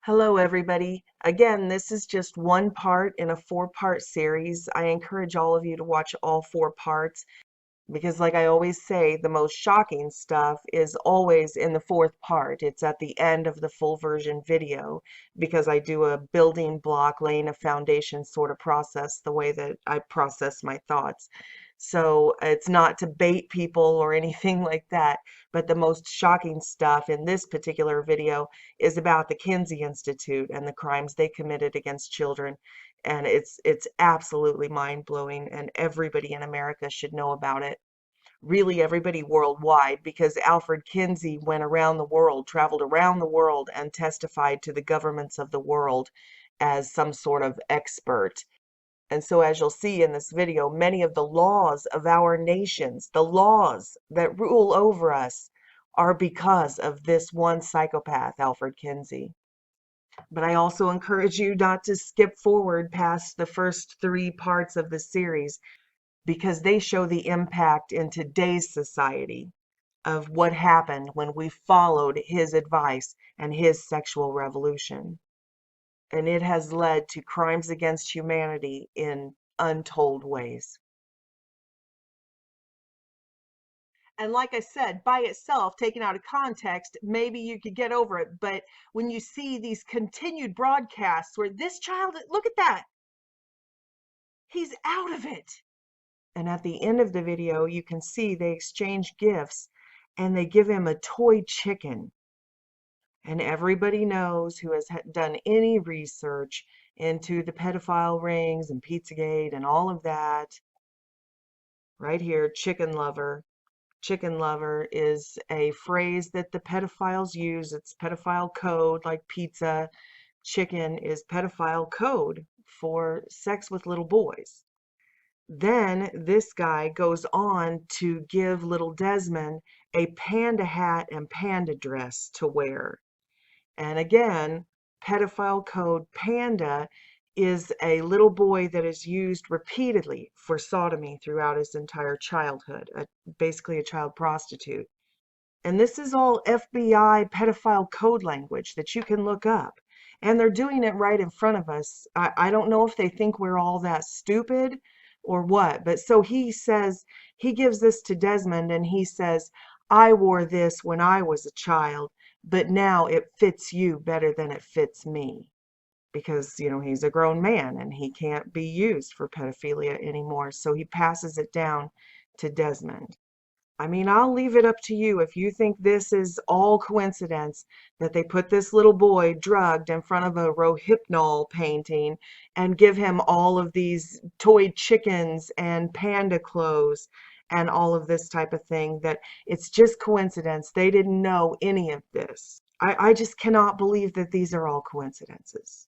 Hello, everybody. Again, this is just one part in a four-part series. I encourage all of you to watch all four parts because, like I always say, the most shocking stuff is always in the fourth part. It's at the end of the full version video because I do a building block, laying a foundation sort of process, the way that I process my thoughts. So it's not to bait people or anything like that, but the most shocking stuff in this particular video is about the Kinsey Institute and the crimes they committed against children. And it's absolutely mind-blowing, and everybody in America should know about it. Really, everybody worldwide, because Alfred Kinsey went around the world, traveled around the world, and testified to the governments of the world as some sort of expert. And so, as you'll see in this video, many of the laws of our nations, the laws that rule over us, are because of this one psychopath, Alfred Kinsey. But I also encourage you not to skip forward past the first three parts of the series because they show the impact in today's society of what happened when we followed his advice and his sexual revolution. And it has led to crimes against humanity in untold ways. And like I said, by itself, taken out of context, maybe you could get over it. But when you see these continued broadcasts where this child, look at that, he's out of it. And at the end of the video, you can see they exchange gifts and they give him a toy chicken. And everybody knows who has done any research into the pedophile rings and Pizzagate and all of that. Right here, chicken lover. Chicken lover is a phrase that the pedophiles use. It's pedophile code, like pizza. Chicken is pedophile code for sex with little boys. Then this guy goes on to give little Desmond a panda hat and panda dress to wear. And again, pedophile code panda is a little boy that is used repeatedly for sodomy throughout his entire childhood, basically a child prostitute. And this is all FBI pedophile code language that you can look up. And they're doing it right in front of us. I don't know if they think we're all that stupid or what, but so he says, he gives this to Desmond and he says, I wore this when I was a child, but now it fits you better than it fits me. Because, you know, he's a grown man and he can't be used for pedophilia anymore. So he passes it down to Desmond. I mean, I'll leave it up to you if you think this is all coincidence that they put this little boy drugged in front of a Rohypnol painting and give him all of these toy chickens and panda clothes and all of this type of thing, that it's just coincidence. They didn't know any of this. I just cannot believe that these are all coincidences.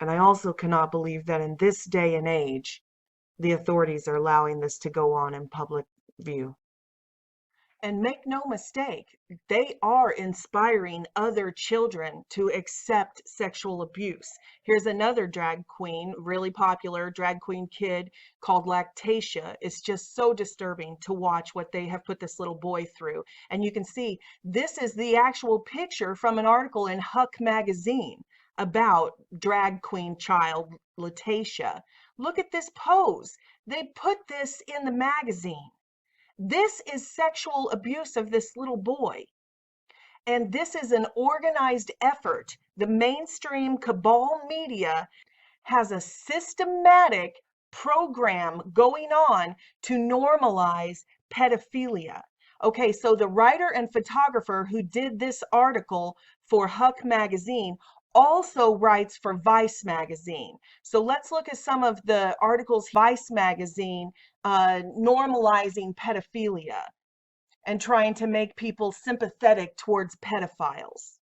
And I also cannot believe that in this day and age, the authorities are allowing this to go on in public view. And make no mistake, they are inspiring other children to accept sexual abuse. Here's another drag queen, really popular drag queen kid called Lactatia. It's just so disturbing to watch what they have put this little boy through. And you can see this is the actual picture from an article in Huck magazine about drag queen child Lactatia. Look at this pose. They put this in the magazine. This is sexual abuse of this little boy. And this is an organized effort. The mainstream cabal media has a systematic program going on to normalize pedophilia. Okay, so the writer and photographer who did this article for Huck magazine also writes for Vice magazine. So let's look at some of the articles Vice magazine normalizing pedophilia and trying to make people sympathetic towards pedophiles.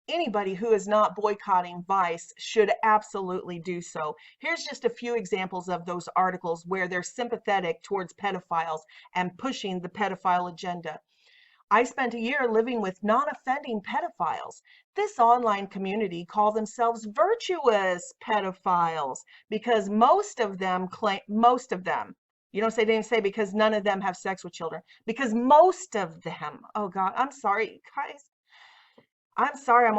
Anybody who is not boycotting Vice should absolutely do so. Here's just a few examples of those articles where they're sympathetic towards pedophiles and pushing the pedophile agenda. I spent a year living with non-offending pedophiles. This online community call themselves virtuous pedophiles because most of them claim, you don't say, they didn't say because none of them have sex with children, because most of them, oh God, I'm sorry, guys. I'm sorry,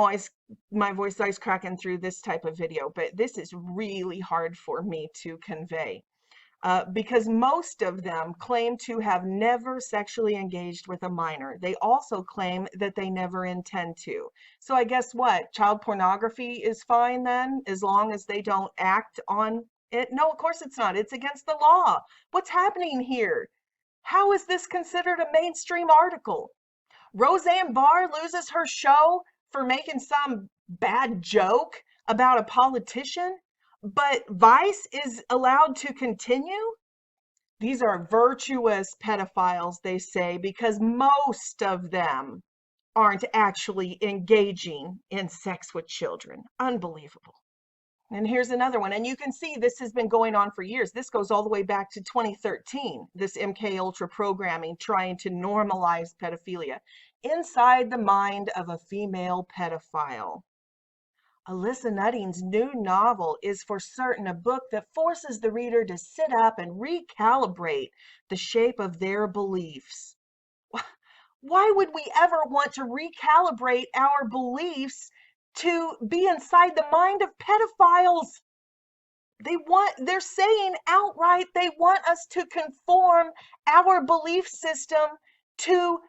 my voice is always cracking through this type of video, but this is really hard for me to convey. Because most of them claim to have never sexually engaged with a minor. They also claim that they never intend to. So I guess what? Child pornography is fine then, as long as they don't act on it? No, of course it's not. It's against the law. What's happening here? How is this considered a mainstream article? Roseanne Barr loses her show for making some bad joke about a politician, but Vice is allowed to continue? These are virtuous pedophiles, they say, because most of them aren't actually engaging in sex with children. Unbelievable. And here's another one. And you can see this has been going on for years. This goes all the way back to 2013, this MK Ultra programming trying to normalize pedophilia inside the mind of a female pedophile. Alyssa Nutting's new novel is for certain a book that forces the reader to sit up and recalibrate the shape of their beliefs. Why would we ever want to recalibrate our beliefs to be inside the mind of pedophiles? They're saying outright they want us to conform our belief system to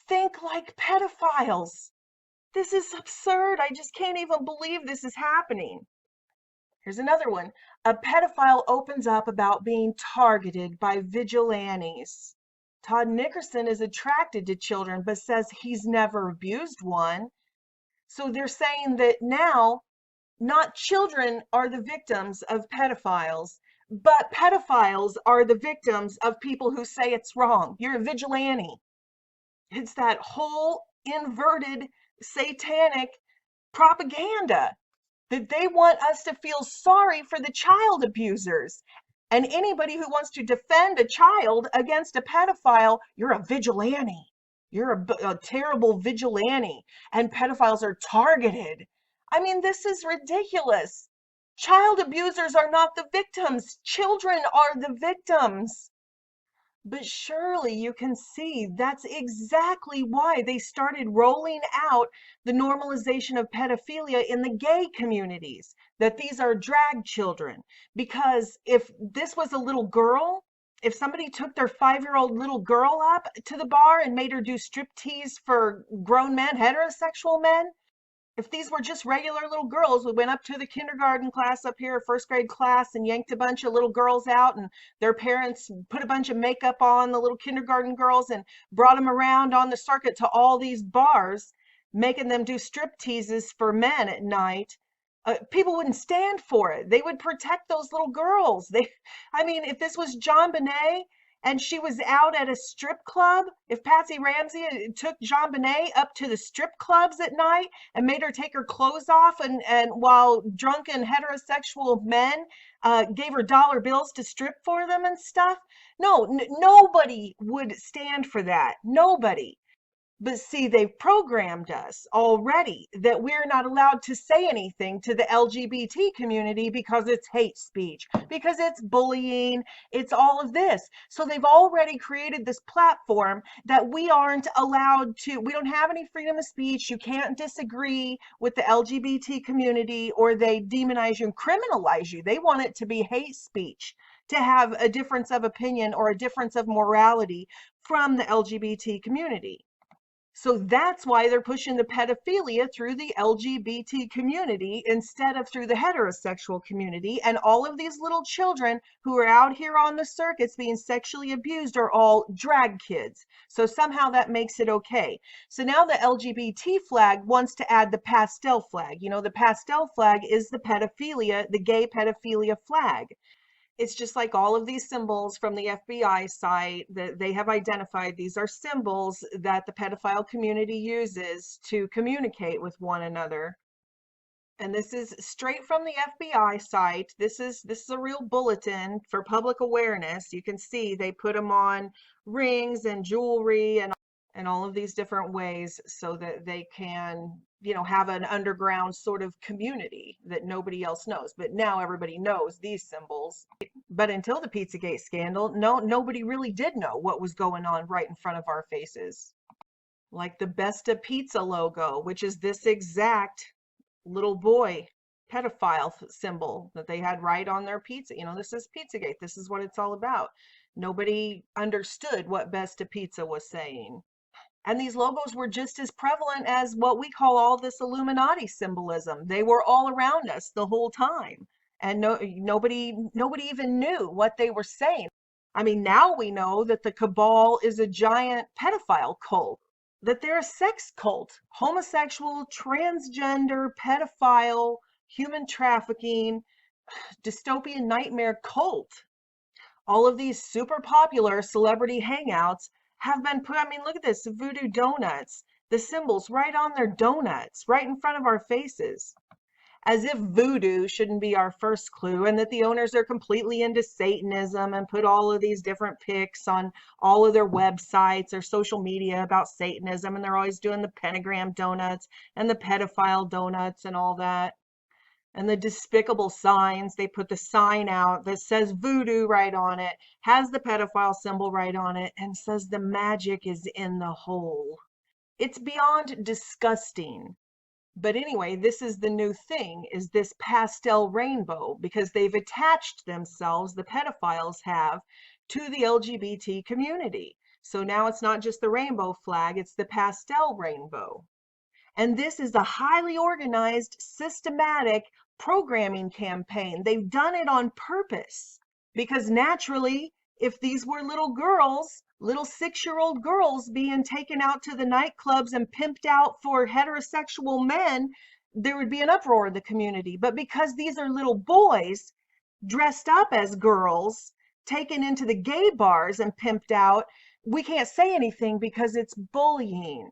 think like pedophiles. This is absurd. I just can't even believe this is happening. Here's another one. A pedophile opens up about being targeted by vigilantes. Todd Nickerson is attracted to children but says he's never abused one. So they're saying that now not children are the victims of pedophiles, but pedophiles are the victims of people who say it's wrong. You're a vigilante. It's that whole inverted satanic propaganda that they want us to feel sorry for the child abusers. And anybody who wants to defend a child against a pedophile, you're a vigilante. You're a terrible vigilante. And pedophiles are targeted. I mean, this is ridiculous. Child abusers are not the victims. Children are the victims. But surely you can see that's exactly why they started rolling out the normalization of pedophilia in the gay communities, that these are drag children. Because if this was a little girl, if somebody took their 5-year-old little girl up to the bar and made her do striptease for grown men, heterosexual men, if these were just regular little girls, we went up to the kindergarten class up here, first grade class, and yanked a bunch of little girls out, and their parents put a bunch of makeup on the little kindergarten girls and brought them around on the circuit to all these bars, making them do strip teases for men at night. People wouldn't stand for it. They would protect those little girls. I mean, if this was John Bonet and she was out at a strip club, if Patsy Ramsey took John Bonet up to the strip clubs at night and made her take her clothes off, and while drunken heterosexual men gave her dollar bills to strip for them and stuff, no, nobody would stand for that. Nobody. But see, they've programmed us already that we're not allowed to say anything to the LGBT community because it's hate speech, because it's bullying, it's all of this. So they've already created this platform that we aren't allowed to, we don't have any freedom of speech. You can't disagree with the LGBT community, or they demonize you and criminalize you. They want it to be hate speech, to have a difference of opinion or a difference of morality from the LGBT community. So that's why they're pushing the pedophilia through the LGBT community instead of through the heterosexual community. And all of these little children who are out here on the circuits being sexually abused are all drag kids. So somehow that makes it okay. So now the LGBT flag wants to add the pastel flag. You know, the pastel flag is the pedophilia, the gay pedophilia flag. It's just like all of these symbols from the FBI site that they have identified. These are symbols that the pedophile community uses to communicate with one another. And this is straight from the FBI site. This is a real bulletin for public awareness. You can see they put them on rings and jewelry and all of these different ways so that they can, you know, have an underground sort of community that nobody else knows. But now everybody knows these symbols. But until the Pizzagate scandal, nobody really did know what was going on right in front of our faces. like the Besta Pizza logo, which is this exact little boy pedophile symbol that they had right on their pizza. This is Pizzagate. This is what it's all about. Nobody understood what Besta Pizza was saying. And these logos were just as prevalent as what we call all this Illuminati symbolism. They were all around us the whole time. And nobody even knew what they were saying. I mean, now we know that the cabal is a giant pedophile cult, that they're a sex cult, homosexual, transgender, pedophile, human trafficking, dystopian nightmare cult. All of these super popular celebrity hangouts have been put, I mean, look at this, voodoo donuts, the symbols right on their donuts, right in front of our faces. As if voodoo shouldn't be our first clue, and that the owners are completely into Satanism and put all of these different pics on all of their websites or social media about Satanism, and they're always doing the pentagram donuts and the pedophile donuts and all that. And the despicable signs, they put the sign out that says voodoo right on it, has the pedophile symbol right on it, and says the magic is in the hole. It's beyond disgusting. But anyway, this is the new thing, is this pastel rainbow, because they've attached themselves, the pedophiles have, to the LGBT community. So now it's not just the rainbow flag, it's the pastel rainbow. And this is a highly organized, systematic programming campaign. They've done it on purpose, because naturally, if these were little girls, little 6-year-old girls being taken out to the nightclubs and pimped out for heterosexual men, there would be an uproar in the community. But because these are little boys dressed up as girls, taken into the gay bars and pimped out, we can't say anything because it's bullying.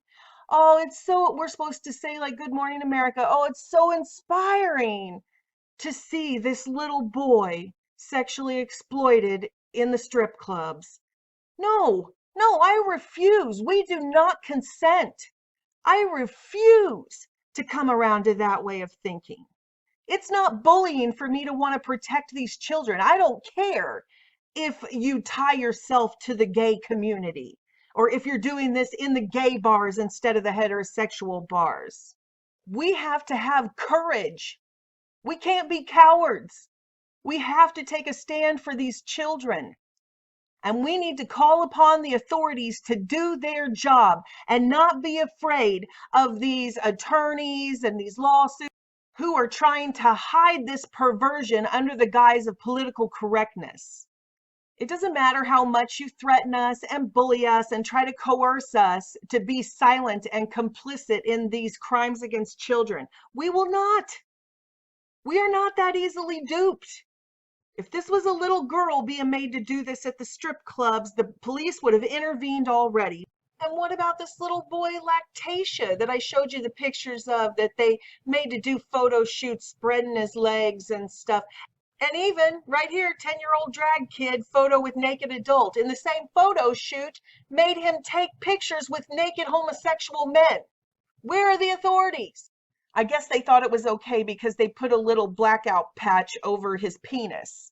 Oh, we're supposed to say like, Good Morning America. Oh, it's so inspiring to see this little boy sexually exploited in the strip clubs. No, I refuse. We do not consent. I refuse to come around to that way of thinking. It's not bullying for me to want to protect these children. I don't care if you tie yourself to the gay community, or if you're doing this in the gay bars instead of the heterosexual bars. We have to have courage. We can't be cowards. We have to take a stand for these children. And we need to call upon the authorities to do their job and not be afraid of these attorneys and these lawsuits who are trying to hide this perversion under the guise of political correctness. It doesn't matter how much you threaten us and bully us and try to coerce us to be silent and complicit in these crimes against children. We will not. We are not that easily duped. If this was a little girl being made to do this at the strip clubs, the police would have intervened already. And what about this little boy, Lactatia, that I showed you the pictures of, that they made to do photo shoots, spreading his legs and stuff? And even right here, 10-year-old drag kid photo with naked adult. In the same photo shoot, made him take pictures with naked homosexual men. Where are the authorities? I guess they thought it was okay because they put a little blackout patch over his penis.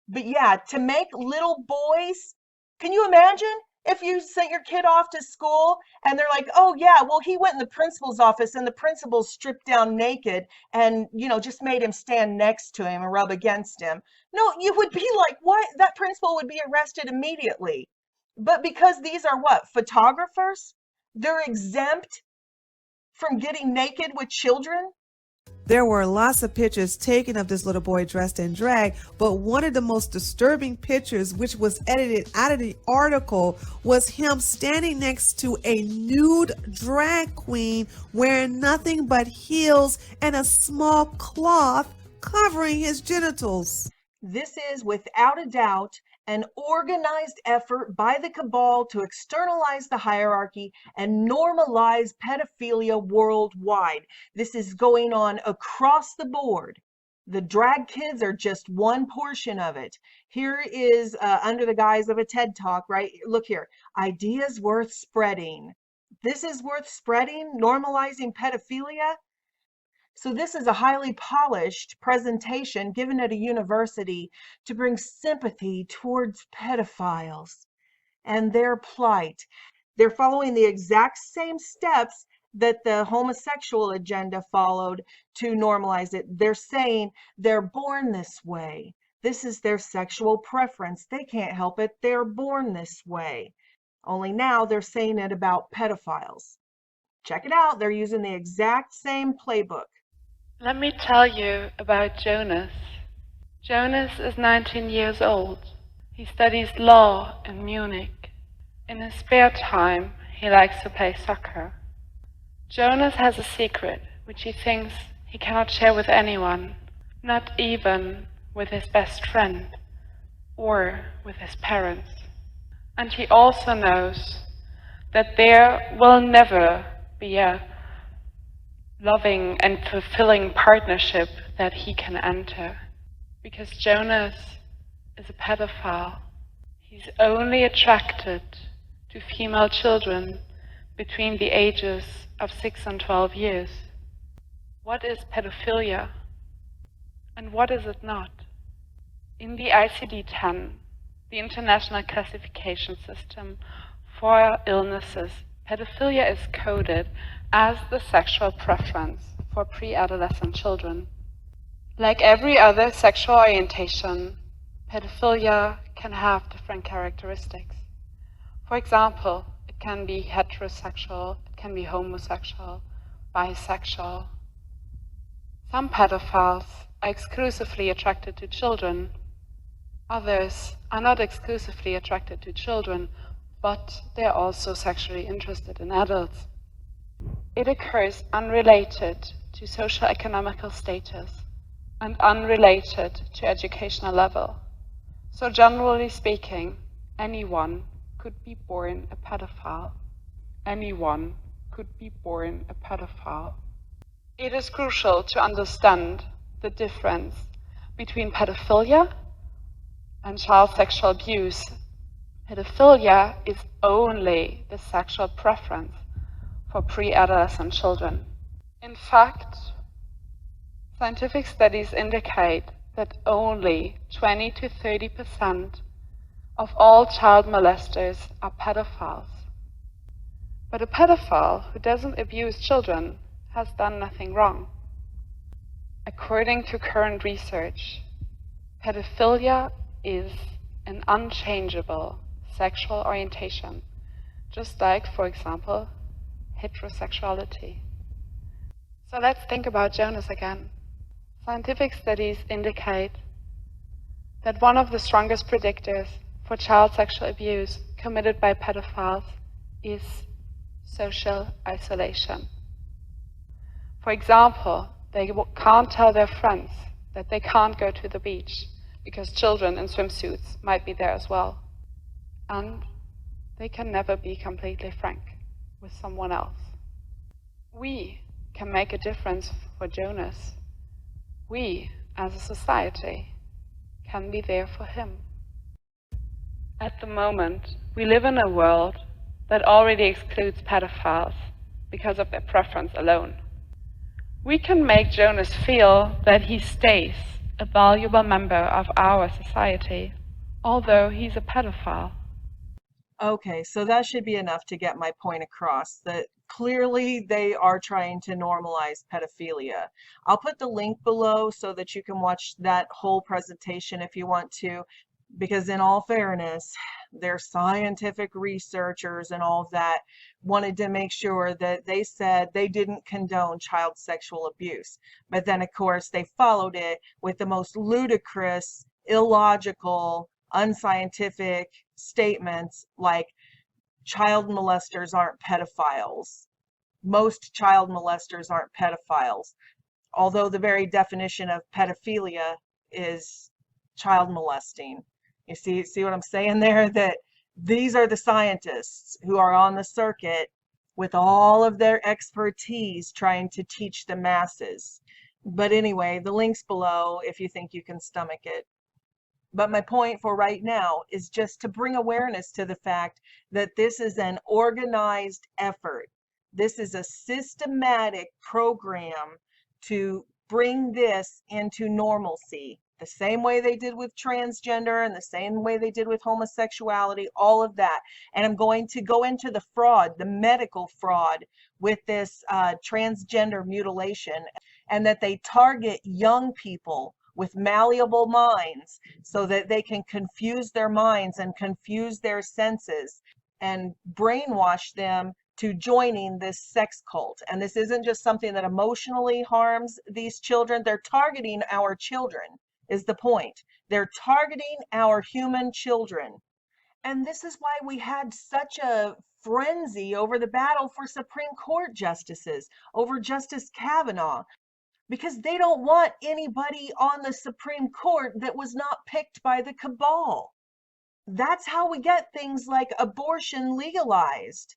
But yeah, to make little boys, can you imagine if you sent your kid off to school and they're like, oh yeah, well, he went in the principal's office and the principal stripped down naked and, just made him stand next to him and rub against him. No, you would be like, what? That principal would be arrested immediately. But because these are what? Photographers? They're exempt from getting naked with children? There were lots of pictures taken of this little boy dressed in drag, but one of the most disturbing pictures, which was edited out of the article, was him standing next to a nude drag queen wearing nothing but heels and a small cloth covering his genitals. This is, without a doubt, an organized effort by the cabal to externalize the hierarchy and normalize pedophilia worldwide. This is going on across the board. The drag kids are just one portion of it. Here is, under the guise of a TED Talk, right? Look here, ideas worth spreading. This is worth spreading, normalizing pedophilia. So this is a highly polished presentation given at a university to bring sympathy towards pedophiles and their plight. They're following the exact same steps that the homosexual agenda followed to normalize it. They're saying they're born this way. This is their sexual preference. They can't help it. They're born this way. Only now they're saying it about pedophiles. Check it out. They're using the exact same playbook. Let me tell you about Jonas. Jonas is 19 years old. He studies law in Munich. In his spare time, he likes to play soccer. Jonas has a secret which he thinks he cannot share with anyone, not even with his best friend or with his parents. And he also knows that there will never be a loving and fulfilling partnership that he can enter, because Jonas is a pedophile. He's only attracted to female children between the ages of 6 and 12 years. What is pedophilia and what is it not? In the ICD-10, the International Classification System for Illnesses, pedophilia is coded as the sexual preference for pre-adolescent children. Like every other sexual orientation, pedophilia can have different characteristics. For example, it can be heterosexual, it can be homosexual, bisexual. Some pedophiles are exclusively attracted to children. Others are not exclusively attracted to children, but they are also sexually interested in adults. It occurs unrelated to socio-economical status and unrelated to educational level. So generally speaking, anyone could be born a pedophile. Anyone could be born a pedophile. It is crucial to understand the difference between pedophilia and child sexual abuse. Pedophilia is only the sexual preference for pre-adolescent children. In fact, scientific studies indicate that only 20 to 30% of all child molesters are pedophiles. But a pedophile who doesn't abuse children has done nothing wrong. According to current research, pedophilia is an unchangeable sexual orientation, just like, for example, heterosexuality. So let's think about Jonas again. Scientific studies indicate that one of the strongest predictors for child sexual abuse committed by pedophiles is social isolation. For example, they can't tell their friends that they can't go to the beach because children in swimsuits might be there as well. And they can never be completely frank with someone else. We can make a difference for Jonas. We, as a society, can be there for him. At the moment, we live in a world that already excludes pedophiles because of their preference alone. We can make Jonas feel that he stays a valuable member of our society, although he's a pedophile. Okay, so that should be enough to get my point across, that clearly they are trying to normalize pedophilia. I'll put the link below so that you can watch that whole presentation if you want to, because in all fairness, their scientific researchers and all of that wanted to make sure that they said they didn't condone child sexual abuse. But then, of course, they followed it with the most ludicrous, illogical, unscientific statements like child molesters aren't pedophiles. Most child molesters aren't pedophiles, although the very definition of pedophilia is child molesting. You see what I'm saying there? That these are the scientists who are on the circuit with all of their expertise trying to teach the masses. But anyway, the link's below if you think you can stomach it. But my point for right now is just to bring awareness to the fact that this is an organized effort. This is a systematic program to bring this into normalcy. the same way they did with transgender and the same way they did with homosexuality, all of that. And I'm going to go into the fraud, the medical fraud with this transgender mutilation, and that they target young people with malleable minds so that they can confuse their minds and confuse their senses and brainwash them to joining this sex cult. And this isn't just something that emotionally harms these children. They're targeting our children, is the point. They're targeting our human children. And this is why we had such a frenzy over the battle for Supreme Court justices, over Justice Kavanaugh, because they don't want anybody on the Supreme Court that was not picked by the cabal. That's how we get things like abortion legalized,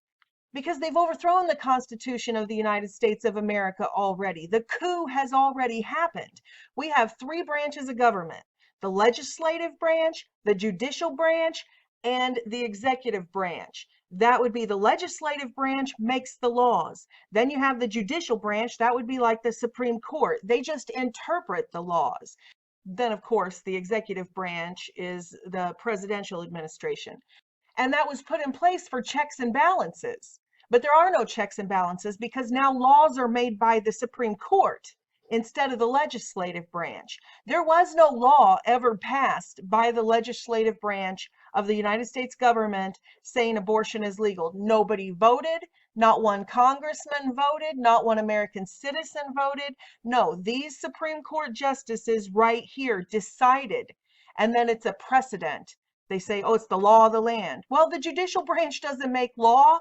because they've overthrown the Constitution of the United States of America already. The coup has already happened. We have three branches of government: the legislative branch, the judicial branch, and the executive branch. That would be the legislative branch makes the laws. Then you have the judicial branch. That would be like the Supreme Court. They just interpret the laws. Then, of course, the executive branch is the presidential administration. And that was put in place for checks and balances. But there are no checks and balances because now laws are made by the Supreme Court instead of the legislative branch. There was no law ever passed by the legislative branch of the United States government saying abortion is legal. Nobody voted. Not one congressman voted. Not one American citizen voted. No, these Supreme Court justices right here decided. And then it's a precedent. They say, oh, it's the law of the land. Well, the judicial branch doesn't make law.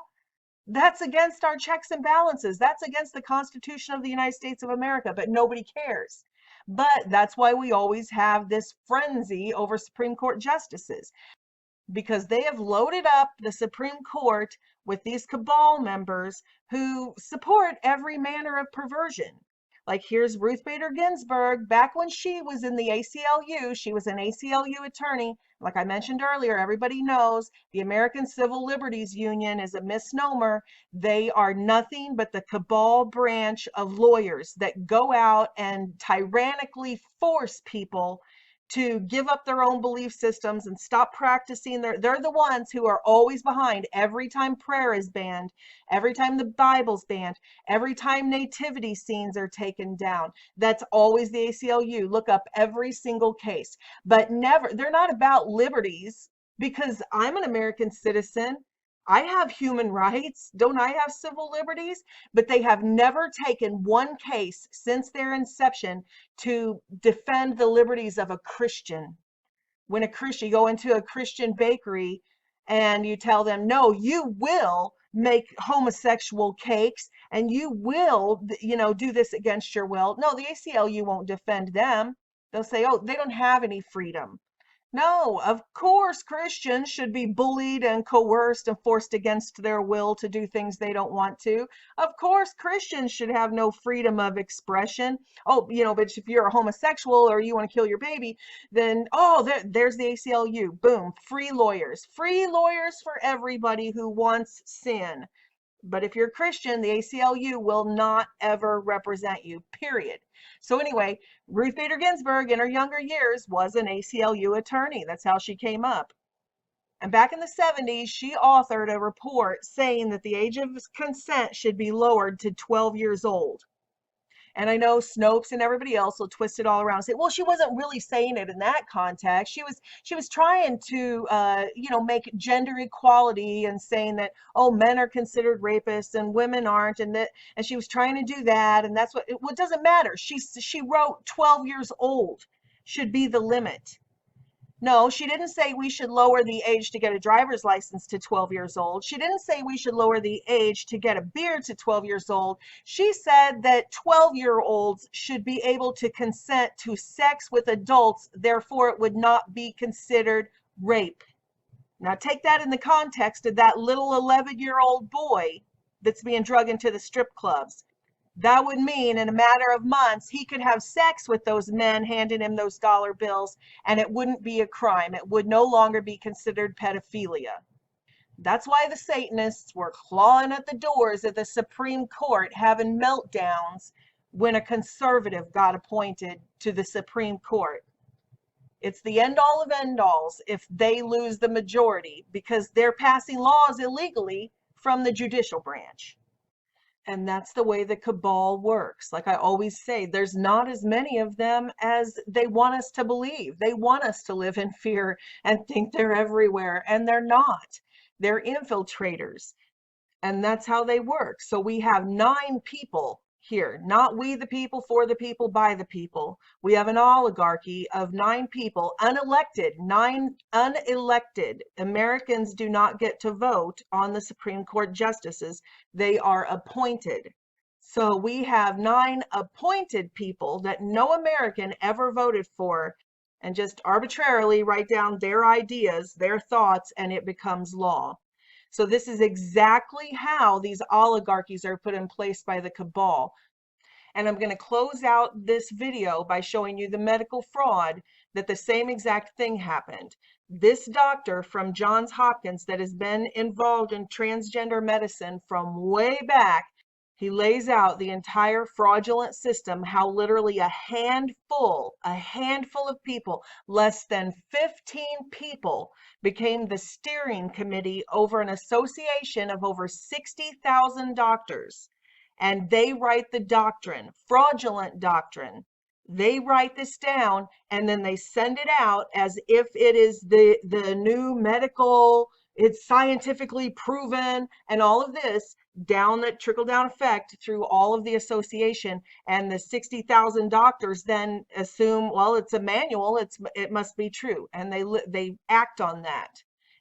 That's against our checks and balances. That's against the Constitution of the United States of America, but nobody cares. But that's why we always have this frenzy over Supreme Court justices, because they have loaded up the Supreme Court with these cabal members who support every manner of perversion. Like, here's Ruth Bader Ginsburg. Back when she was in the ACLU, she was an ACLU attorney. Like I mentioned earlier, everybody knows the American Civil Liberties Union is a misnomer. They are nothing but the cabal branch of lawyers that go out and tyrannically force people to give up their own belief systems and stop practicing. They're the ones who are always behind every time prayer is banned, every time the Bible's banned, every time nativity scenes are taken down. That's always the ACLU. Look up every single case. But never, they're not about liberties, because I'm an American citizen. I have human rights. Don't I have civil liberties? But they have never taken one case since their inception to defend the liberties of a Christian. When a Christian, you go into a Christian bakery and you tell them, no, you will make homosexual cakes and you will, do this against your will. No, the ACLU won't defend them. They'll say, oh, they don't have any freedom. No, of course Christians should be bullied and coerced and forced against their will to do things they don't want to. Of course Christians should have no freedom of expression. Oh, but if you're a homosexual or you want to kill your baby, then, there's the ACLU. Boom, free lawyers. Free lawyers for everybody who wants sin. But if you're a Christian, the ACLU will not ever represent you, period. So anyway, Ruth Bader Ginsburg in her younger years was an ACLU attorney. That's how she came up. And back in the 70s, she authored a report saying that the age of consent should be lowered to 12 years old. And I know Snopes and everybody else will twist it all around and say, well, she wasn't really saying it in that context. She was trying to, make gender equality and saying that, oh, men are considered rapists and women aren't. And she was trying to do that. And that's it doesn't matter. She wrote 12 years old should be the limit. No, she didn't say we should lower the age to get a driver's license to 12 years old. She didn't say we should lower the age to get a beard to 12 years old. She said that 12-year-olds should be able to consent to sex with adults, therefore it would not be considered rape. Now take that in the context of that little 11-year-old boy that's being drugged into the strip clubs. That would mean in a matter of months, he could have sex with those men handing him those dollar bills, and it wouldn't be a crime. It would no longer be considered pedophilia. That's why the Satanists were clawing at the doors of the Supreme Court, having meltdowns when a conservative got appointed to the Supreme Court. It's the end all of end alls if they lose the majority, because they're passing laws illegally from the judicial branch. And that's the way the cabal works. Like I always say, there's not as many of them as they want us to believe. They want us to live in fear and think they're everywhere, and they're not. They're infiltrators, and that's how they work. So we have 9 people here, not we the people, for the people, by the people. We have an oligarchy of 9 people, unelected, 9 unelected. Americans do not get to vote on the Supreme Court justices. They are appointed. So we have 9 appointed people that no American ever voted for, and just arbitrarily write down their ideas, their thoughts, and it becomes law. So this is exactly how these oligarchies are put in place by the cabal. And I'm going to close out this video by showing you the medical fraud that the same exact thing happened. This doctor from Johns Hopkins that has been involved in transgender medicine from way back, he lays out the entire fraudulent system, how literally a handful of people, less than 15 people, became the steering committee over an association of over 60,000 doctors. And they write the doctrine, fraudulent doctrine. They write this down, and then they send it out as if it is the new medical, it's scientifically proven, and all of this down, that trickle down effect through all of the association. And the 60,000 doctors then assume, well, it's a manual, it must be true, and they act on that.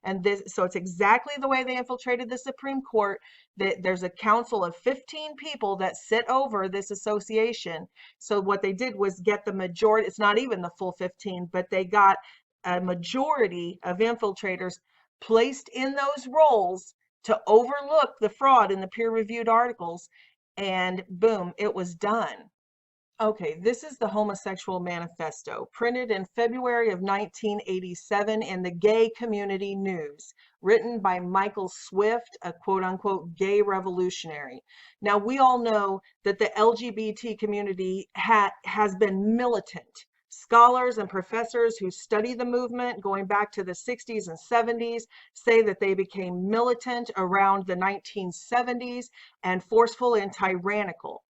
And so it's exactly the way they infiltrated the Supreme Court. There's a council of 15 people that sit over this association. So what they did was get the majority, it's not even the full 15, but they got a majority of infiltrators placed in those roles to overlook the fraud in the peer-reviewed articles, and boom, it was done. Okay, this is the Homosexual Manifesto, printed in February of 1987 in the Gay Community News, written by Michael Swift, a quote-unquote gay revolutionary. Now, we all know that the LGBT community has been militant. Scholars and professors who study the movement going back to the 60s and 70s say that they became militant around the 1970s and forceful and tyrannical.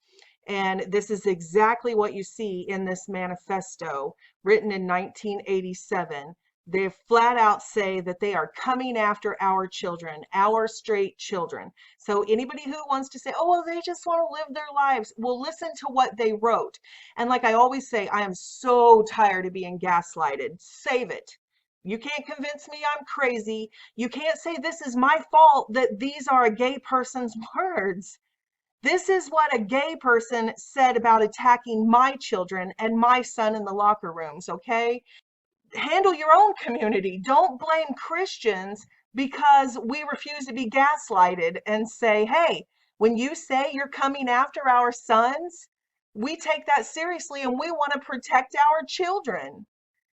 And this is exactly what you see in this manifesto written in 1987. They flat out say that they are coming after our children, our straight children. So anybody who wants to say, oh, well, they just want to live their lives, well, listen to what they wrote. And like I always say, I am so tired of being gaslighted. Save it. You can't convince me I'm crazy. You can't say this is my fault that these are a gay person's words. This is what a gay person said about attacking my children and my son in the locker rooms, okay? Handle your own community. Don't blame Christians because we refuse to be gaslighted and say, hey, when you say you're coming after our sons, we take that seriously and we want to protect our children.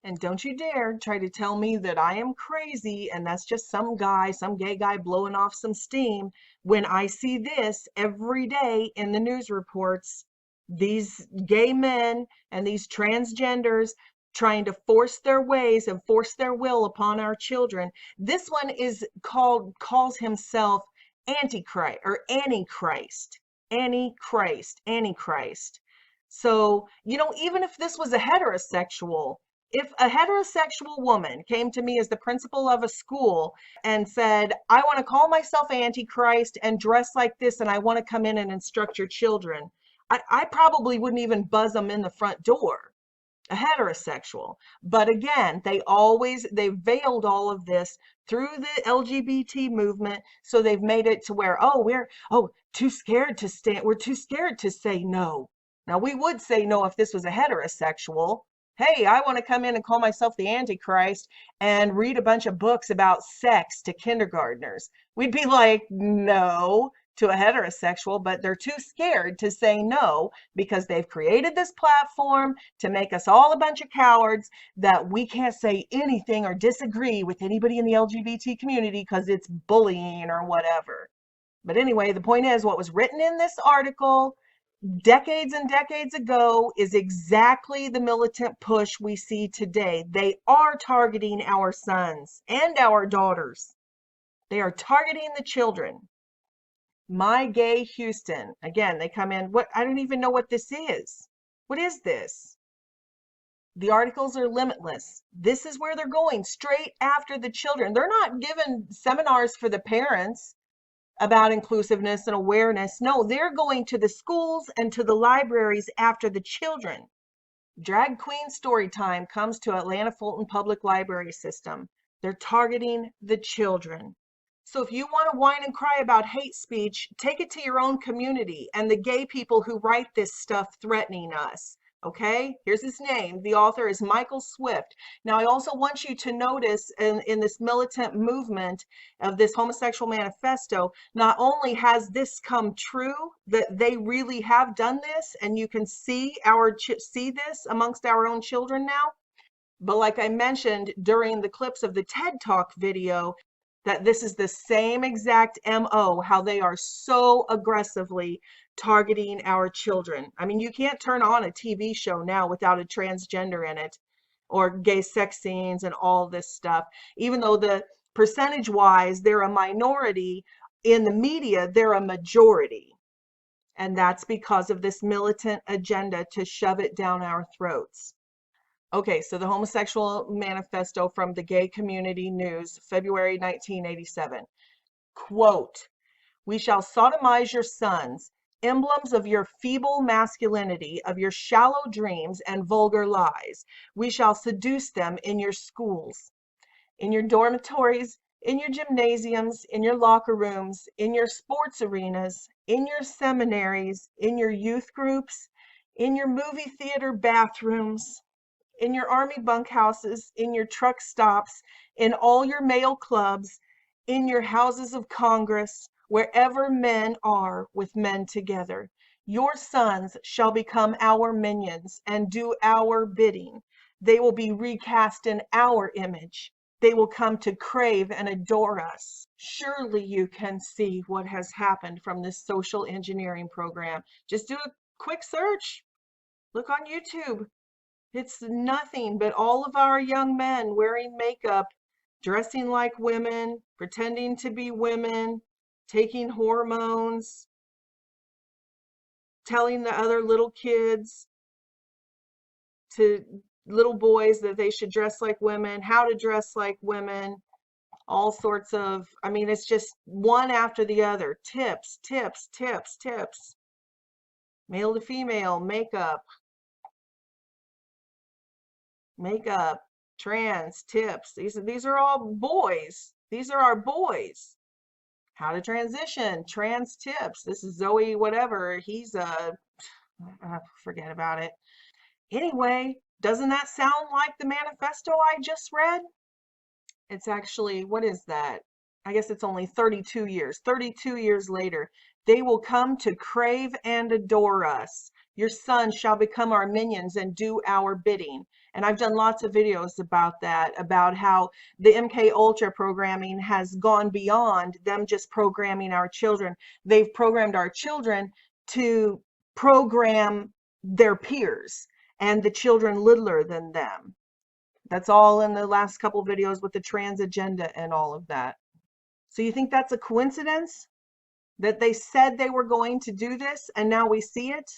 And don't you dare try to tell me that I am crazy and that's just some guy, some gay guy blowing off some steam, when I see this every day in the news reports, these gay men and these transgenders trying to force their ways and force their will upon our children. This one is calls himself Antichrist or Antichrist. So, you know, even if this was a heterosexual, if a heterosexual woman came to me as the principal of a school and said, I want to call myself Antichrist and dress like this and I want to come in and instruct your children, I probably wouldn't even buzz them in the front door. A heterosexual. But again, they veiled all of this through the LGBT movement. So they've made it to where, we're too scared to stand. We're too scared to say no. Now we would say no if this was a heterosexual. Hey, I want to come in and call myself the Antichrist and read a bunch of books about sex to kindergartners. We'd be like, no, to a heterosexual, but they're too scared to say no because they've created this platform to make us all a bunch of cowards that we can't say anything or disagree with anybody in the LGBT community because it's bullying or whatever. But anyway, the point is what was written in this article decades and decades ago is exactly the militant push we see today. They are targeting our sons and our daughters. They are targeting the children. My Gay Houston. Again, they come in. What? I don't even know what this is. What is this? The articles are limitless. This is where they're going, straight after the children. They're not giving seminars for the parents about inclusiveness and awareness. No, they're going to the schools and to the libraries after the children. Drag Queen Story Time comes to Atlanta Fulton Public Library System. They're targeting the children. So if you want to whine and cry about hate speech, take it to your own community and the gay people who write this stuff threatening us. Okay, here's his name. The author is Michael Swift. Now, I also want you to notice in this militant movement of this homosexual manifesto, not only has this come true, that they really have done this, and you can see this amongst our own children now, but like I mentioned during the clips of the TED Talk video, that this is the same exact MO, how they are so aggressively targeting our children. I mean, you can't turn on a TV show now without a transgender in it, or gay sex scenes and all this stuff. Even though the percentage-wise, they're a minority, in the media, they're a majority. And that's because of this militant agenda to shove it down our throats. Okay, so the homosexual manifesto from the Gay Community News, February 1987. Quote, "We shall sodomize your sons, emblems of your feeble masculinity, of your shallow dreams and vulgar lies. We shall seduce them in your schools, in your dormitories, in your gymnasiums, in your locker rooms, in your sports arenas, in your seminaries, in your youth groups, in your movie theater bathrooms, in your army bunkhouses, in your truck stops, in all your male clubs, in your houses of Congress, wherever men are with men together. Your sons shall become our minions and do our bidding. They will be recast in our image. They will come to crave and adore us. Surely you can see what has happened from this social engineering program. Just do a quick search. Look on YouTube. It's nothing but all of our young men wearing makeup, dressing like women, pretending to be women, taking hormones, telling the other little kids, little boys, that they should dress like women, how to dress like women, all sorts of, I mean, it's just one after the other. Tips, tips, tips, tips. Male to female, makeup, trans tips. These are all boys. These are our boys. How to transition, trans tips. This is Zoe whatever. He's forget about it. Anyway, doesn't that sound like the manifesto I just read? It's actually, what is that? I guess it's only 32 years. 32 years later, they will come to crave and adore us. Your sons shall become our minions and do our bidding. And I've done lots of videos about that, about how the MK Ultra programming has gone beyond them just programming our children. They've programmed our children to program their peers and the children littler than them. That's all in the last couple videos with the TRANSagenda and all of that. So you think that's a coincidence that they said they were going to do this and now we see it?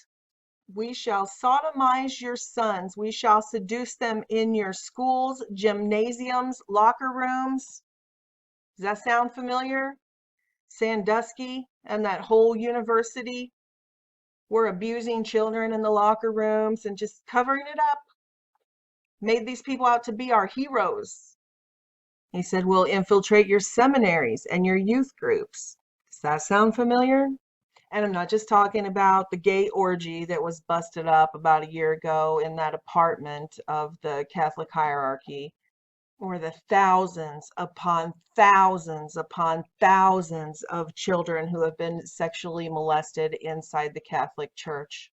We shall sodomize your sons. We shall seduce them in your schools, gymnasiums, locker rooms. Does that sound familiar? Sandusky and that whole university were abusing children in the locker rooms and just covering it up. Made these people out to be our heroes. He said, we'll infiltrate your seminaries and your youth groups. Does that sound familiar? And I'm not just talking about the gay orgy that was busted up about a year ago in that apartment of the Catholic hierarchy, or the thousands upon thousands upon thousands of children who have been sexually molested inside the Catholic Church.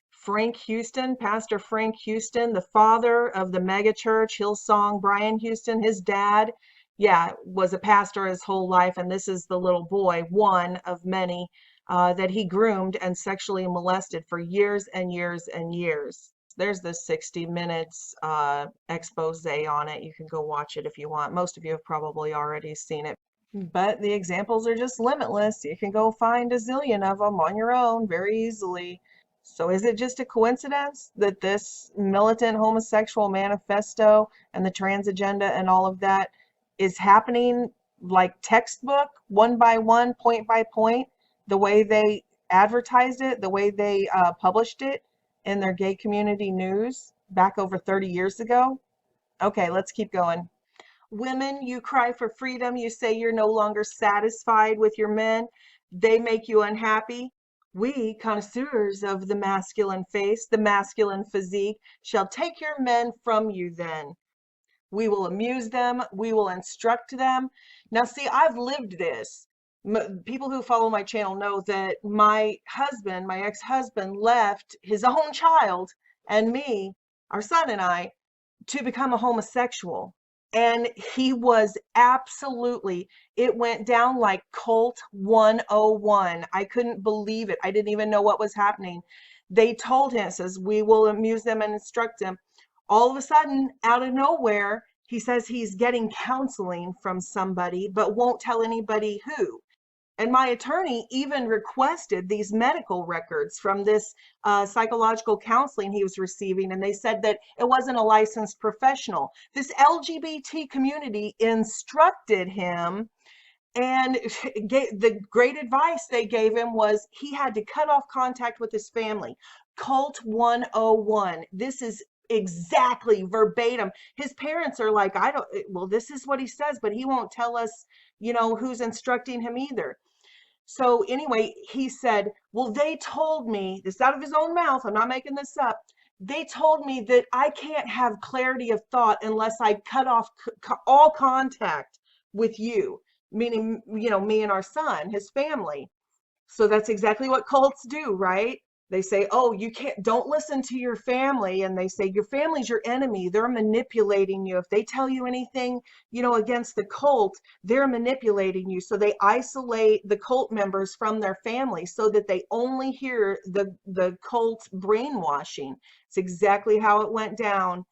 Frank Houston, Pastor Frank Houston, the father of the mega church, Hillsong, Brian Houston, his dad, was a pastor his whole life. And this is the little boy, one of many that he groomed and sexually molested for years and years and years. There's this 60 minutes expose on it. You can go watch it if you want. Most of you have probably already seen it. But the examples are just limitless. You can go find a zillion of them on your own very easily. So is it just a coincidence that this militant homosexual manifesto and the TRANSagenda and all of that is happening like textbook, one by one, point by point, the way they advertised it, the way they published it in their gay community news back over 30 years ago? Okay, let's keep going. Women, you cry for freedom. You say you're no longer satisfied with your men. They make you unhappy. We, connoisseurs of the masculine face, the masculine physique, shall take your men from you then. We will amuse them. We will instruct them. Now, see, I've lived this. People who follow my channel know that my husband, my ex-husband, left his own child and me, our son and I, to become a homosexual. And he was absolutely, it went down like Colt 101. I couldn't believe it. I didn't even know what was happening. They told him, it says, we will amuse them and instruct them. All of a sudden, out of nowhere, he says he's getting counseling from somebody, but won't tell anybody who. And my attorney even requested these medical records from this psychological counseling he was receiving. And they said that it wasn't a licensed professional. This LGBT community instructed him, and the great advice they gave him was he had to cut off contact with his family. Cult 101. This is exactly verbatim. His parents are like, well, this is what he says, but he won't tell us, who's instructing him either. So anyway, he said, well, they told me, this out of his own mouth, I'm not making this up. They told me that I can't have clarity of thought unless I cut off all contact with you, meaning, me and our son, his family. So that's exactly what cults do, right? They say, oh, don't listen to your family. And they say, your family's your enemy. They're manipulating you. If they tell you anything, against the cult, they're manipulating you. So they isolate the cult members from their family so that they only hear the cult brainwashing. It's exactly how it went down.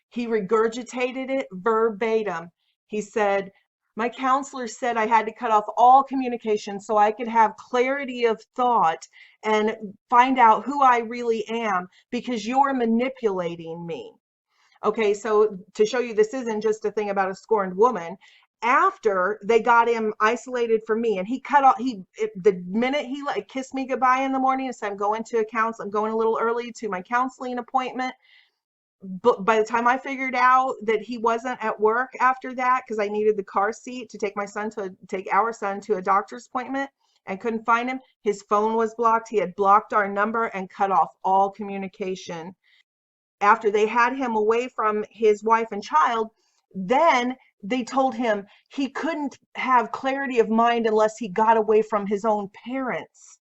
He regurgitated it verbatim. He said, my counselor said I had to cut off all communication so I could have clarity of thought and find out who I really am because you're manipulating me. Okay, so to show you this isn't just a thing about a scorned woman, after they got him isolated from me and he cut off, the minute he kissed me goodbye in the morning and said, I'm going a little early to my counseling appointment. But by the time I figured out that he wasn't at work after that, because I needed the car seat to take our son to a doctor's appointment and couldn't find him, his phone was blocked. He had blocked our number and cut off all communication. After they had him away from his wife and child, then they told him he couldn't have clarity of mind unless he got away from his own parents.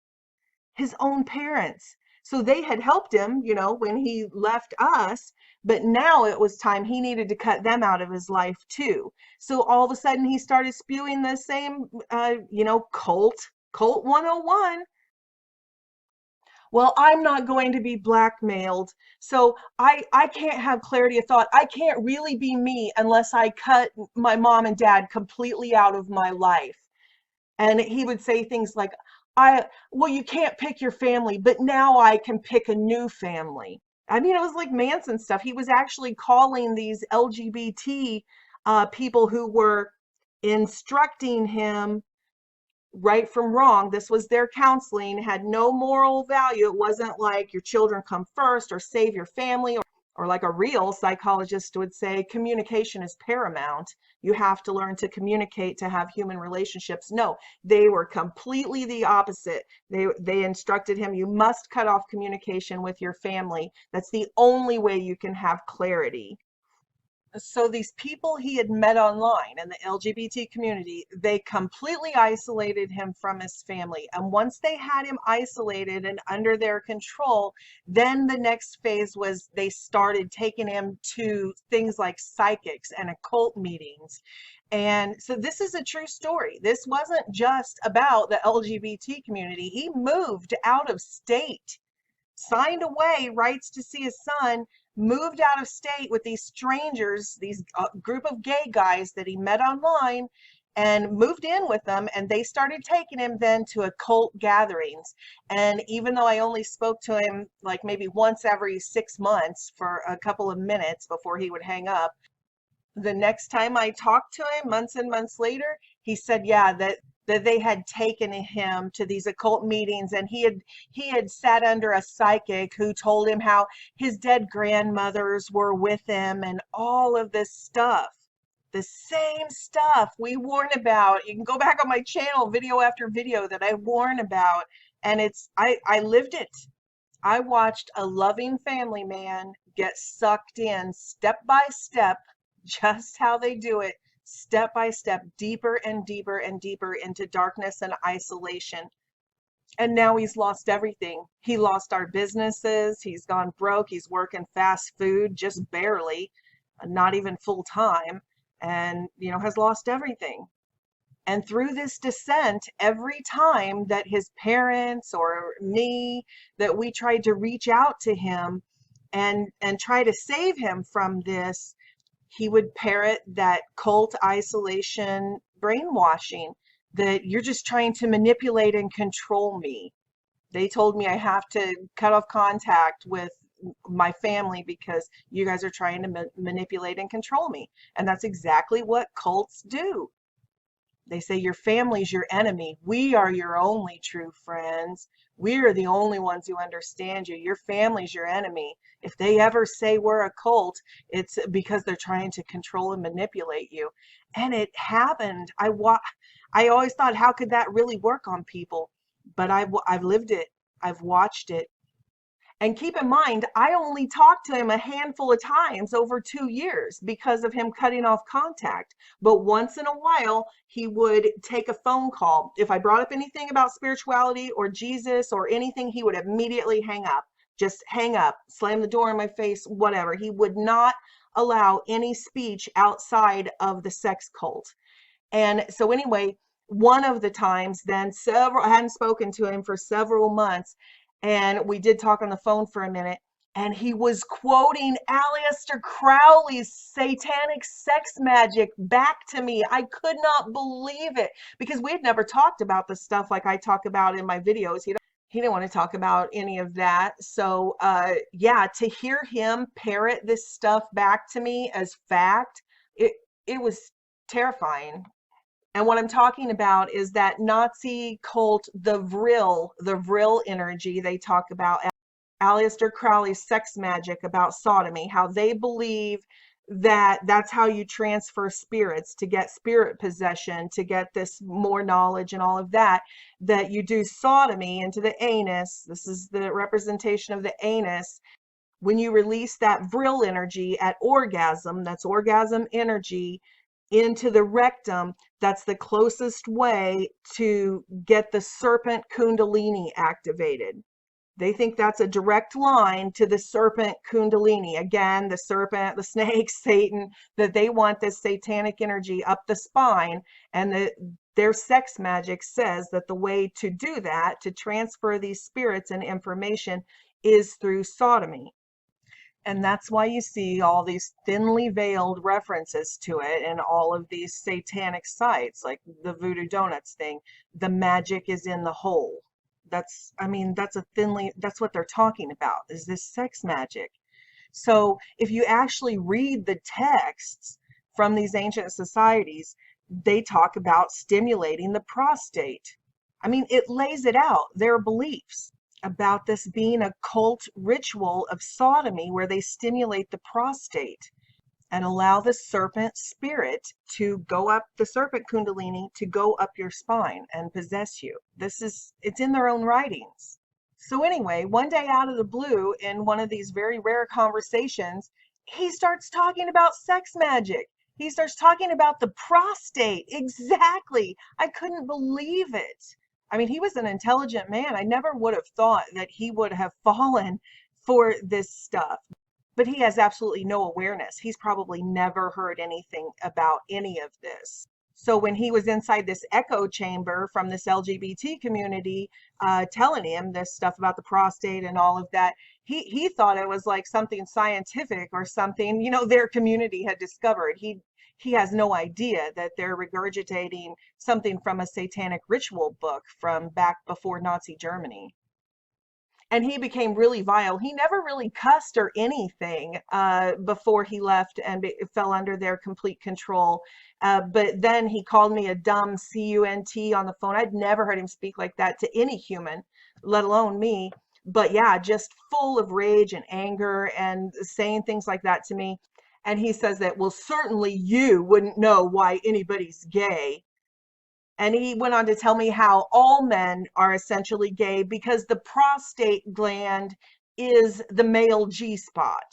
His own parents. So they had helped him, when he left us, but now it was time he needed to cut them out of his life too. So all of a sudden he started spewing the same, cult 101. Well, I'm not going to be blackmailed. So I can't have clarity of thought. I can't really be me unless I cut my mom and dad completely out of my life. And he would say things like, well, you can't pick your family, but now I can pick a new family. I mean, it was like Manson stuff. He was actually calling these LGBT people who were instructing him right from wrong. This was their counseling, had no moral value. It wasn't like your children come first or save your family, or like a real psychologist would say, communication is paramount. You have to learn to communicate to have human relationships. No, they were completely the opposite. They instructed him, you must cut off communication with your family. That's the only way you can have clarity. So these people he had met online in the LGBT community, they completely isolated him from his family. And once they had him isolated and under their control, then the next phase was they started taking him to things like psychics and occult meetings. And so this is a true story. This wasn't just about the LGBT community. He moved out of state, signed away rights to see his son, moved out of state with these strangers, these group of gay guys that he met online, and moved in with them. And they started taking him then to occult gatherings. And even though I only spoke to him like maybe once every 6 months for a couple of minutes before he would hang up, the next time I talked to him, months and months later, he said, yeah, that they had taken him to these occult meetings, and he had sat under a psychic who told him how his dead grandmothers were with him and all of this stuff. The same stuff we warn about. You can go back on my channel, video after video that I warn about, and I lived it. I watched a loving family man get sucked in step by step, just how they do it, step by step, deeper and deeper and deeper into darkness and isolation. And now he's lost everything. He lost our businesses. He's gone broke. He's working fast food, just barely, not even full time, and, has lost everything. And through this descent, every time that his parents or me, that we tried to reach out to him and try to save him from this, he would parrot that cult isolation brainwashing, that you're just trying to manipulate and control me. They told me I have to cut off contact with my family because you guys are trying to manipulate and control me. And that's exactly what cults do. They say your family's your enemy. We are your only true friends. We're the only ones who understand you. Your family's your enemy. If they ever say we're a cult, it's because they're trying to control and manipulate you. And it happened. I always thought, how could that really work on people? But I've lived it. I've watched it. And keep in mind, I only talked to him a handful of times over 2 years because of him cutting off contact. But once in a while, he would take a phone call. If I brought up anything about spirituality or Jesus or anything, he would immediately hang up. Just hang up, slam the door in my face, whatever. He would not allow any speech outside of the sex cult. And so anyway, one of the times then, I hadn't spoken to him for several months, and we did talk on the phone for a minute, and he was quoting Aleister Crowley's satanic sex magic back to me. I could not believe it, because we had never talked about the stuff like I talk about in my videos. He didn't want to talk about any of that. So yeah, to hear him parrot this stuff back to me as fact, it was terrifying. And what I'm talking about is that Nazi cult, the Vril energy they talk about, Aleister Crowley's sex magic about sodomy, how they believe that that's how you transfer spirits, to get spirit possession, to get this more knowledge and all of that, that you do sodomy into the anus. This is the representation of the anus. When you release that Vril energy at orgasm, that's orgasm energy, into the rectum, that's the closest way to get the serpent kundalini activated. They think that's a direct line to the serpent kundalini. Again, the serpent, the snake, Satan, that they want this satanic energy up the spine. And their sex magic says that the way to do that, to transfer these spirits and information, is through sodomy. And that's why you see all these thinly veiled references to it in all of these satanic sites, like the Voodoo Donuts thing. The magic is in the hole. That's what they're talking about, is this sex magic. So if you actually read the texts from these ancient societies, they talk about stimulating the prostate. It lays it out, their beliefs about this being a cult ritual of sodomy where they stimulate the prostate and allow the serpent spirit to go up, the serpent kundalini to go up your spine and possess you. It's in their own writings. So anyway, one day out of the blue, in one of these very rare conversations, he starts talking about sex magic. He starts talking about the prostate. Exactly. I couldn't believe it. I mean, he was an intelligent man. I never would have thought that he would have fallen for this stuff. But he has absolutely no awareness. He's probably never heard anything about any of this. So when he was inside this echo chamber from this LGBT community, telling him this stuff about the prostate and all of that, he thought it was like something scientific or something, you know, their community had discovered. He has no idea that they're regurgitating something from a satanic ritual book from back before Nazi Germany. And he became really vile. He never really cussed or anything before he left and fell under their complete control. But then he called me a dumb cunt on the phone. I'd never heard him speak like that to any human, let alone me. But yeah, just full of rage and anger and saying things like that to me. And he says that, well, certainly you wouldn't know why anybody's gay. And he went on to tell me how all men are essentially gay because the prostate gland is the male G spot.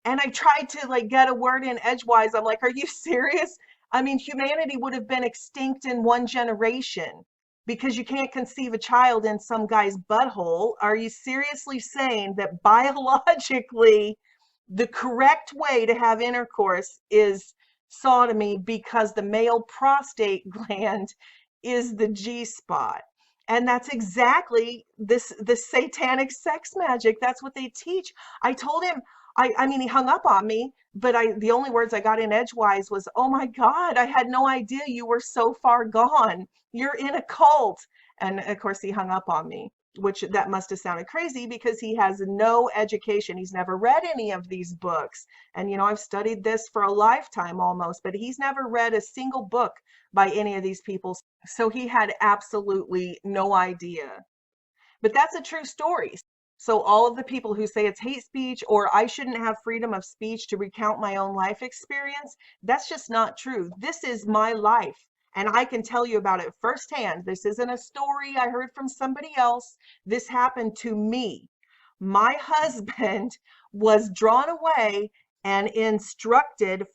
And I tried to like get a word in edgewise. I'm like, are you serious? I mean, humanity would have been extinct in one generation because you can't conceive a child in some guy's butthole. Are you seriously saying that biologically the correct way to have intercourse is sodomy because the male prostate gland is the G spot? And that's exactly this satanic sex magic. That's what they teach. I told him, I mean, he hung up on me, but the only words I got in edgewise was, oh my God, I had no idea you were so far gone. You're in a cult. And of course he hung up on me, which that must have sounded crazy because he has no education. He's never read any of these books. And, you know, I've studied this for a lifetime almost, but he's never read a single book by any of these people. So he had absolutely no idea. But that's a true story. So all of the people who say it's hate speech or I shouldn't have freedom of speech to recount my own life experience, that's just not true. This is my life. And I can tell you about it firsthand. This isn't a story I heard from somebody else. This happened to me. My husband was drawn away and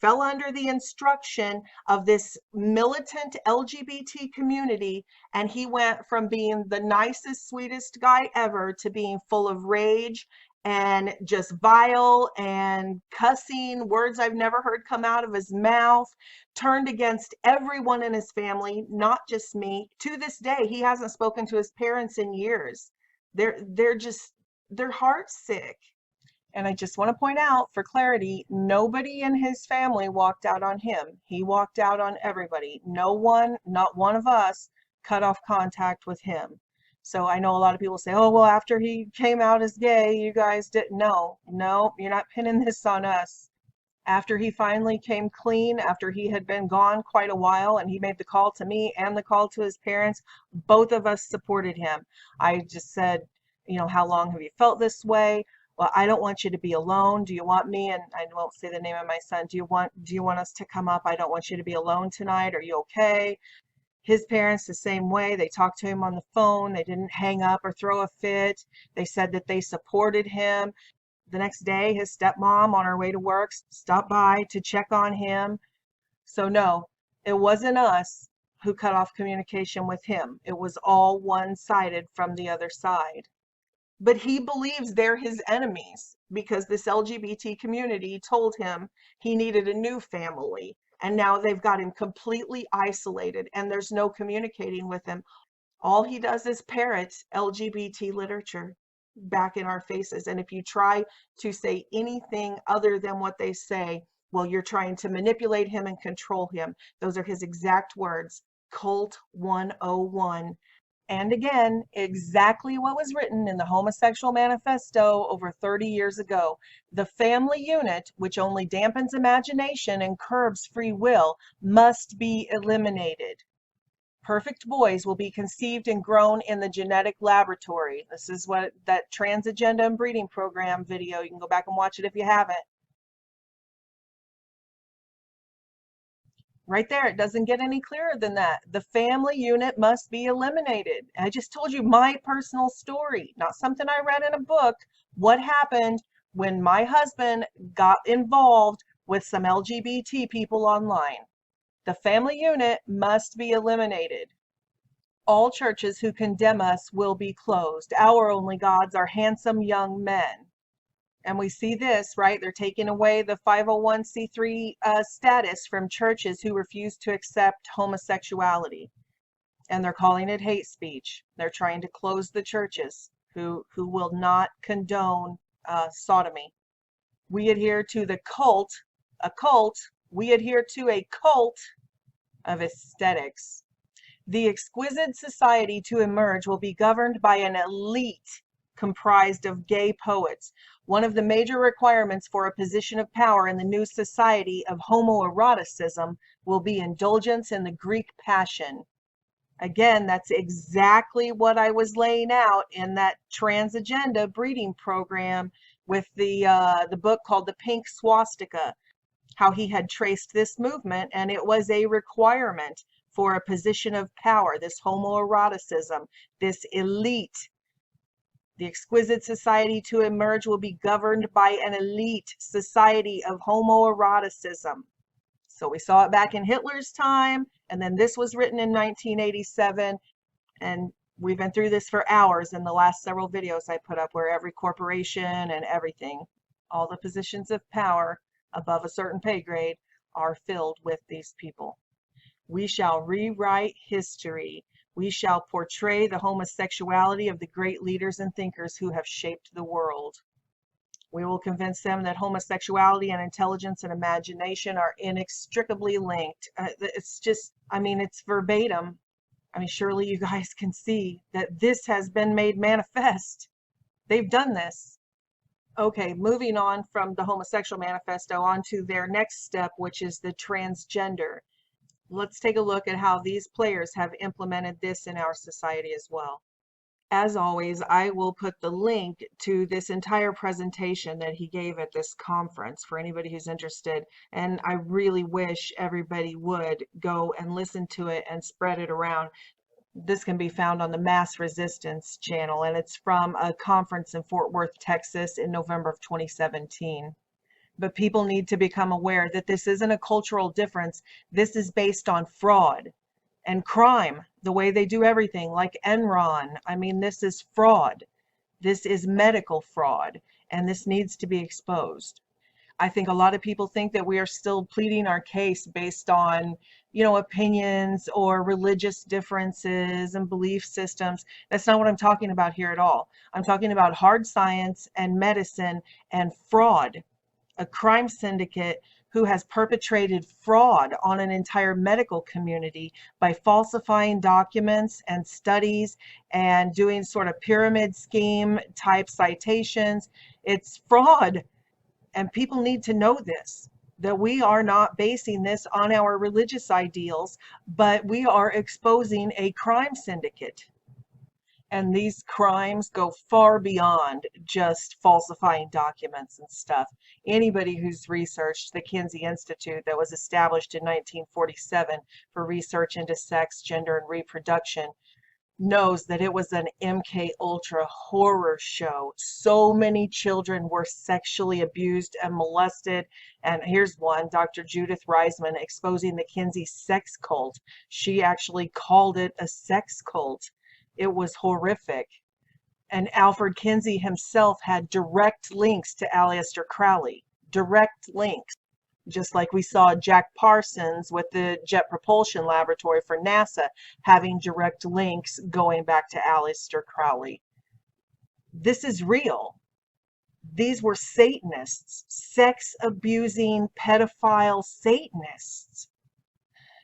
fell under the instruction of this militant LGBT community. And he went from being the nicest, sweetest guy ever to being full of rage and just vile and cussing, words I've never heard come out of his mouth, turned against everyone in his family, not just me. To this day, he hasn't spoken to his parents in years. They're heart sick. And I just want to point out for clarity, nobody in his family walked out on him. He walked out on everybody. No one, not one of us, cut off contact with him. So I know a lot of people say, oh, well, after he came out as gay, you guys didn't know. No, you're not pinning this on us. After he finally came clean, after he had been gone quite a while, and he made the call to me and the call to his parents, both of us supported him. I just said, you know, how long have you felt this way? Well, I don't want you to be alone. Do you want me? And I won't say the name of my son. Do you want us to come up? I don't want you to be alone tonight. Are you okay? His parents, the same way. They talked to him on the phone. They didn't hang up or throw a fit. They said that they supported him. The next day, his stepmom on her way to work stopped by to check on him. So no, it wasn't us who cut off communication with him. It was all one-sided from the other side. But he believes they're his enemies because this LGBT community told him he needed a new family. And now they've got him completely isolated and there's no communicating with him. All he does is parrot LGBT literature back in our faces. And if you try to say anything other than what they say, well, you're trying to manipulate him and control him. Those are his exact words. Cult 101. And again, exactly what was written in the Homosexual Manifesto over 30 years ago. The family unit, which only dampens imagination and curbs free will, must be eliminated. Perfect boys will be conceived and grown in the genetic laboratory. This is what that TRANSagenda and breeding program video, you can go back and watch it if you haven't. Right there, it doesn't get any clearer than that. The family unit must be eliminated. I just told you my personal story, not something I read in a book. What happened when my husband got involved with some LGBT people online. The family unit must be eliminated. All churches who condemn us will be closed. Our only gods are handsome young men. And we see this, right? They're taking away the 501c3 status from churches who refuse to accept homosexuality. And they're calling it hate speech. They're trying to close the churches who will not condone sodomy. We adhere to the cult, we adhere to a cult of aesthetics. The exquisite society to emerge will be governed by an elite comprised of gay poets. One of the major requirements for a position of power in the new society of homoeroticism will be indulgence in the Greek passion. Again, that's exactly what I was laying out in that TRANSagenda breeding program with the book called The Pink Swastika, how he had traced this movement, and it was a requirement for a position of power, this homoeroticism, this elite. The exquisite society to emerge will be governed by an elite society of homoeroticism. So we saw it back in Hitler's time, and then this was written in 1987, and we've been through this for hours in the last several videos I put up, where every corporation and everything, all the positions of power above a certain pay grade, are filled with these people. We shall rewrite history. We shall portray the homosexuality of the great leaders and thinkers who have shaped the world. We will convince them that homosexuality and intelligence and imagination are inextricably linked. It's just, I mean, it's verbatim. I mean, surely you guys can see that this has been made manifest. They've done this. Okay, moving on from the homosexual manifesto on to their next step, which is the transgender. Let's take a look at how these players have implemented this in our society as well. As always, I will put the link to this entire presentation that he gave at this conference for anybody who's interested. And I really wish everybody would go and listen to it and spread it around. This can be found on the Mass Resistance channel, and it's from a conference in Fort Worth, Texas in November of 2017. But people need to become aware that this isn't a cultural difference. This is based on fraud and crime, the way they do everything, like Enron. I mean, this is fraud. This is medical fraud, and this needs to be exposed. I think a lot of people think that we are still pleading our case based on, you know, opinions or religious differences and belief systems. That's not what I'm talking about here at all. I'm talking about hard science and medicine and fraud. A crime syndicate who has perpetrated fraud on an entire medical community by falsifying documents and studies and doing sort of pyramid scheme type citations. It's fraud. And people need to know this, that we are not basing this on our religious ideals, but we are exposing a crime syndicate. And these crimes go far beyond just falsifying documents and stuff. Anybody who's researched the Kinsey Institute that was established in 1947 for research into sex, gender, and reproduction knows that it was an MK Ultra horror show. So many children were sexually abused and molested. And here's one, Dr. Judith Reisman exposing the Kinsey sex cult. She actually called it a sex cult. It was horrific. And Alfred Kinsey himself had direct links to Aleister Crowley. Direct links. Just like we saw Jack Parsons with the Jet Propulsion Laboratory for NASA having direct links going back to Aleister Crowley. This is real. These were Satanists, sex-abusing, pedophile Satanists.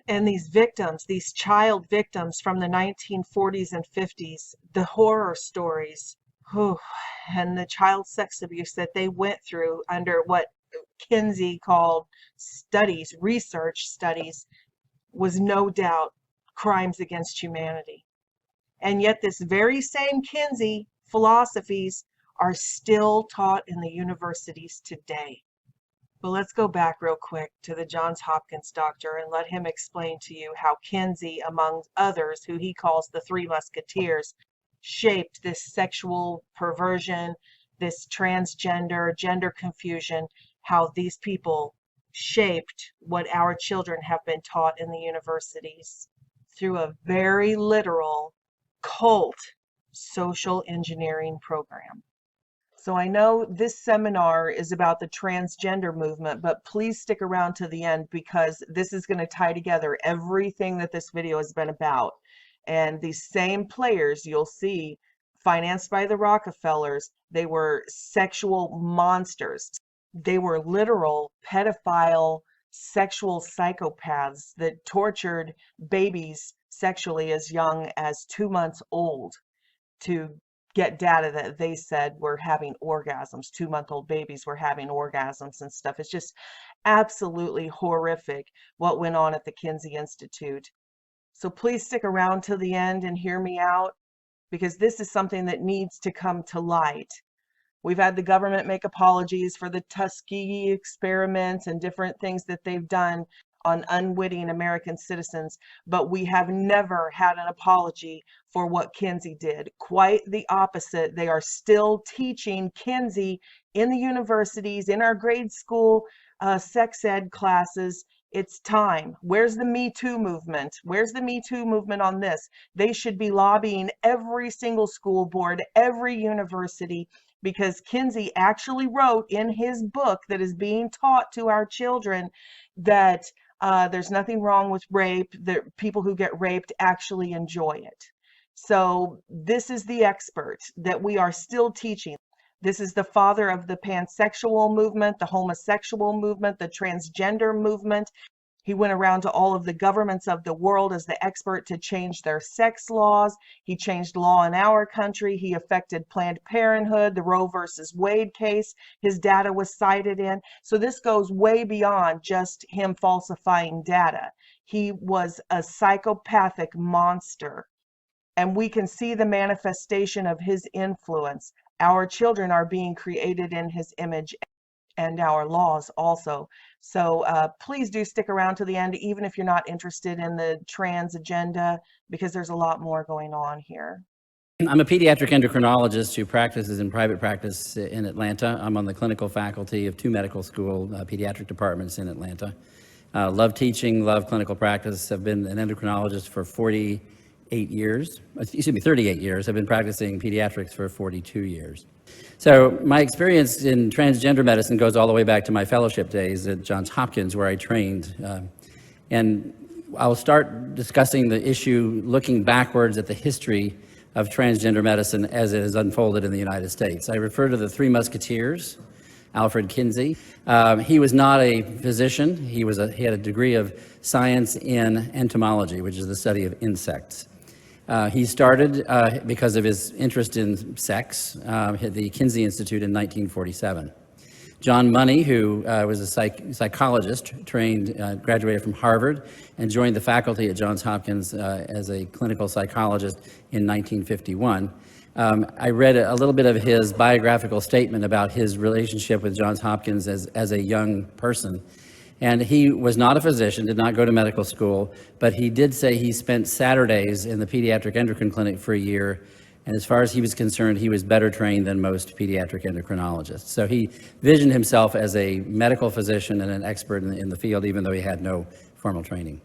And these victims, these child victims from the 1940s and 50s, the horror stories, and the child sex abuse that they went through under what Kinsey called studies, research studies, was no doubt crimes against humanity. And yet this very same Kinsey philosophies are still taught in the universities today. But let's go back real quick to the Johns Hopkins doctor and let him explain to you how Kinsey, among others, who he calls the Three Musketeers, shaped this sexual perversion this transgender, gender confusion, how these people shaped what our children have been taught in the universities through a very literal cult social engineering program. So I know this seminar is about the transgender movement, but please stick around to the end because this is going to tie together everything that this video has been about. And these same players you'll see financed by the Rockefellers, they were sexual monsters. They were literal pedophile sexual psychopaths that tortured babies sexually as young as 2 months old to get data that they said were having orgasms. 2-month-old babies were having orgasms and stuff. It's just absolutely horrific what went on at the Kinsey Institute. So please stick around till the end and hear me out, because this is something that needs to come to light. We've had the government make apologies for the Tuskegee experiments and different things that they've done on unwitting American citizens, but we have never had an apology for what Kinsey did. Quite the opposite. They are still teaching Kinsey in the universities, in our grade school sex ed classes. It's time. Where's the Me Too movement? Where's the Me Too movement on this? They should be lobbying every single school board, every university, because Kinsey actually wrote in his book that is being taught to our children that there's nothing wrong with rape, that people who get raped actually enjoy it. So this is the expert that we are still teaching. This is the father of the pansexual movement, the homosexual movement, the transgender movement. He went around to all of the governments of the world as the expert to change their sex laws. He changed law in our country. He affected Planned Parenthood, the Roe versus Wade case. His data was cited in. So this goes way beyond just him falsifying data. He was a psychopathic monster. And we can see the manifestation of his influence. Our children are being created in his image, and our laws also. So please do stick around to the end, even if you're not interested in the trans agenda, because there's a lot more going on here. I'm a pediatric endocrinologist who practices in private practice in Atlanta. I'm on the clinical faculty of 2 medical school pediatric departments in Atlanta. Love teaching, love clinical practice. I've been an endocrinologist for 38 years. Excuse me, 38 years. I've been practicing pediatrics for 42 years. So my experience in transgender medicine goes all the way back to my fellowship days at Johns Hopkins, where I trained. And I'll start discussing the issue looking backwards at the history of transgender medicine as it has unfolded in the United States. I refer to the 3 Musketeers, Alfred Kinsey. He was not a physician. He had a degree of science in entomology, which is the study of insects. He started, because of his interest in sex, the Kinsey Institute in 1947. John Money, who was a psychologist, trained, graduated from Harvard, and joined the faculty at Johns Hopkins as a clinical psychologist in 1951. I read a little bit of his biographical statement about his relationship with Johns Hopkins as a young person. And he was not a physician, did not go to medical school, but he did say he spent Saturdays in the pediatric endocrine clinic for a year. And as far as he was concerned, he was better trained than most pediatric endocrinologists. So he visioned himself as a medical physician and an expert in the field, even though he had no formal training.